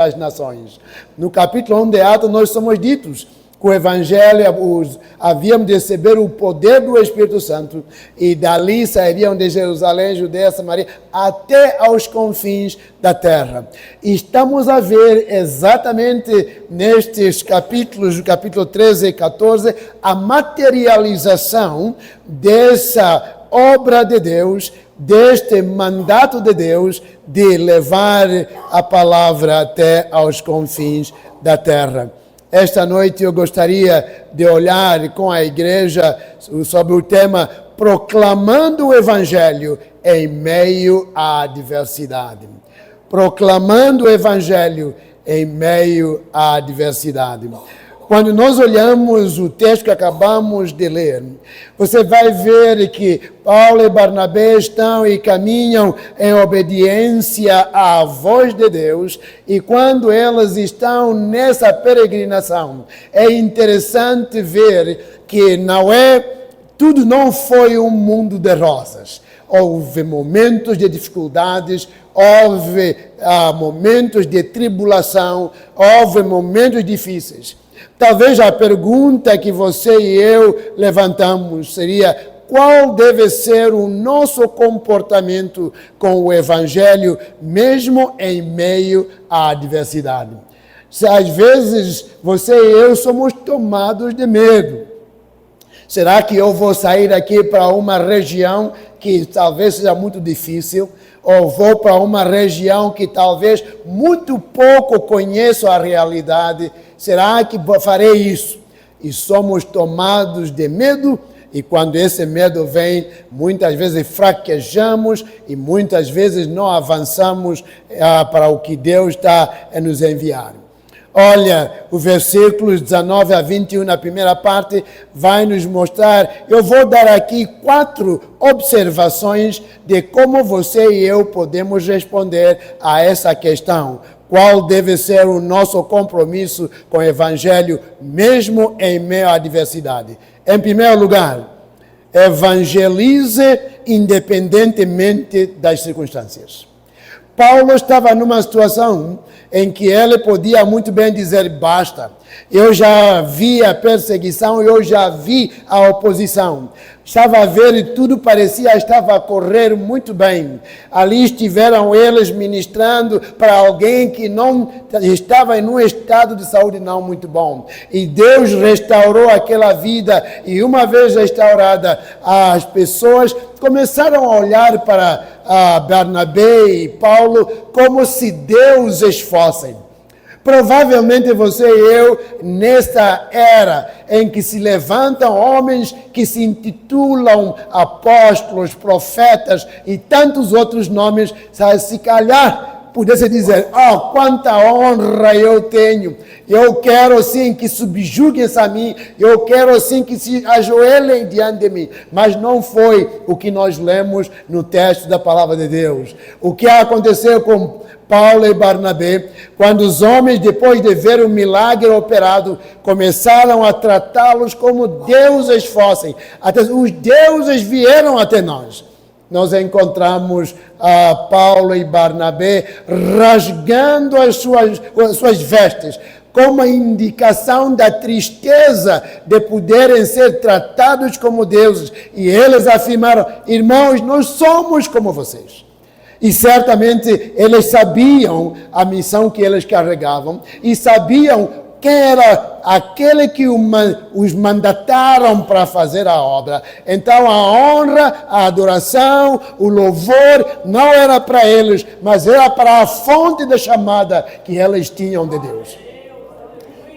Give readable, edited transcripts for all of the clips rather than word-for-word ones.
das nações. No capítulo 1 de Atos, nós somos ditos que o Evangelho, havíamos de receber o poder do Espírito Santo e dali sairiam de Jerusalém, Judeia, Samaria, até aos confins da terra. E estamos a ver exatamente nestes capítulos, capítulo 13 e 14, a materialização dessa obra de Deus, deste mandato de Deus de levar a palavra até aos confins da terra. Esta noite eu gostaria de olhar com a igreja sobre o tema proclamando o Evangelho em meio à adversidade. Proclamando o Evangelho em meio à adversidade. Quando nós olhamos o texto que acabamos de ler, você vai ver que Paulo e Barnabé estão e caminham em obediência à voz de Deus, e quando elas estão nessa peregrinação, é interessante ver que tudo não foi um mundo de rosas. Houve momentos de dificuldades, houve momentos de tribulação, houve momentos difíceis. Talvez a pergunta que você e eu levantamos seria: qual deve ser o nosso comportamento com o Evangelho, mesmo em meio à adversidade? Às vezes você e eu somos tomados de medo. Será que eu vou sair aqui para uma região que talvez seja muito difícil? Ou vou para uma região que talvez muito pouco conheço a realidade? Será que farei isso? E somos tomados de medo, e quando esse medo vem, muitas vezes fraquejamos e muitas vezes não avançamos para o que Deus está a nos enviar. Olha, o versículos 19 a 21, na primeira parte, vai nos mostrar. Eu vou dar aqui 4 observações de como você e eu podemos responder a essa questão. Qual deve ser o nosso compromisso com o Evangelho, mesmo em meio à adversidade? Em primeiro lugar, evangelize independentemente das circunstâncias. Paulo estava numa situação em que ele podia muito bem dizer: basta, eu já vi a perseguição, eu já vi a oposição. Estava a ver e tudo parecia estava a correr muito bem. Ali estiveram eles ministrando para alguém que não estava em um estado de saúde não muito bom. E Deus restaurou aquela vida, e uma vez restaurada, as pessoas começaram a olhar para Barnabé e Paulo como se deuses fossem. Provavelmente você e eu, nesta era em que se levantam homens que se intitulam apóstolos, profetas e tantos outros nomes, se calhar pudesse dizer: quanta honra eu tenho, eu quero sim que subjuguem-se a mim, eu quero sim que se ajoelhem diante de mim. Mas não foi o que nós lemos no texto da palavra de Deus. O que aconteceu com Paulo e Barnabé, quando os homens, depois de ver o milagre operado, começaram a tratá-los como deuses fossem. Até os deuses vieram até nós. Nós encontramos Paulo e Barnabé rasgando as suas vestes, como indicação da tristeza de poderem ser tratados como deuses. E eles afirmaram: irmãos, nós somos como vocês. E certamente eles sabiam a missão que eles carregavam e sabiam quem era aquele que os mandataram para fazer a obra. Então a honra, a adoração, o louvor não era para eles, mas era para a fonte da chamada que eles tinham de Deus.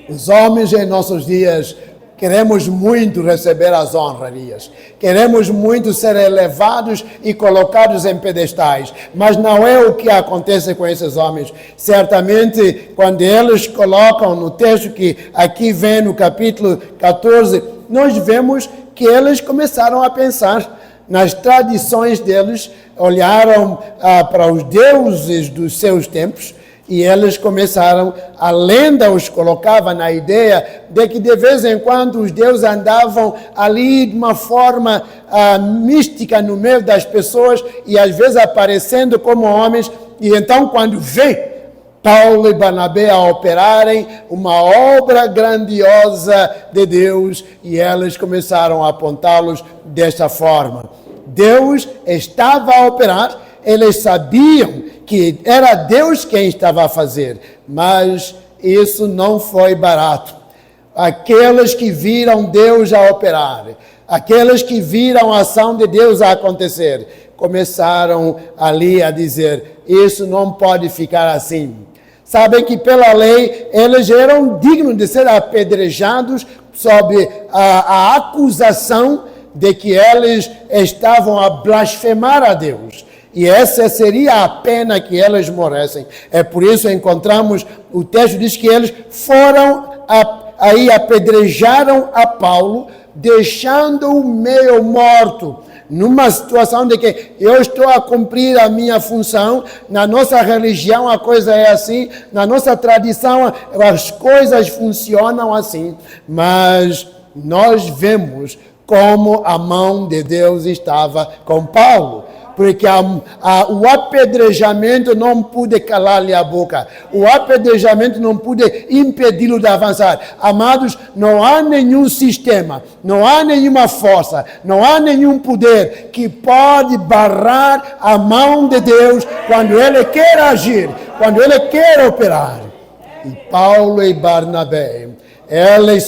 Os homens em nossos dias queremos muito receber as honrarias, queremos muito ser elevados e colocados em pedestais, mas não é o que acontece com esses homens. Certamente, quando eles colocam no texto que aqui vem no capítulo 14, nós vemos que eles começaram a pensar nas tradições deles, olharam para os deuses dos seus tempos. E eles começaram, a lenda os colocava na ideia de que de vez em quando os deuses andavam ali de uma forma mística no meio das pessoas e às vezes aparecendo como homens. E então quando vê Paulo e Barnabé a operarem uma obra grandiosa de Deus e eles começaram a apontá-los desta forma. Deus estava a operar, eles sabiam que era Deus quem estava a fazer, mas isso não foi barato. Aqueles que viram Deus a operar, aqueles que viram a ação de Deus a acontecer, começaram ali a dizer, isso não pode ficar assim. Sabem que pela lei eles eram dignos de ser apedrejados sob a acusação de que eles estavam a blasfemar a Deus. E essa seria a pena que eles morressem. É por isso que encontramos, o texto diz que eles foram, aí apedrejaram a Paulo, deixando-o meio morto. Numa situação de que eu estou a cumprir a minha função, na nossa religião a coisa é assim, na nossa tradição as coisas funcionam assim, mas nós vemos como a mão de Deus estava com Paulo. Porque o apedrejamento não pôde calar-lhe a boca. O apedrejamento não pôde impedi-lo de avançar. Amados, não há nenhum sistema, não há nenhuma força, não há nenhum poder que pode barrar a mão de Deus quando Ele quer agir, quando Ele quer operar. E Paulo e Barnabé, eles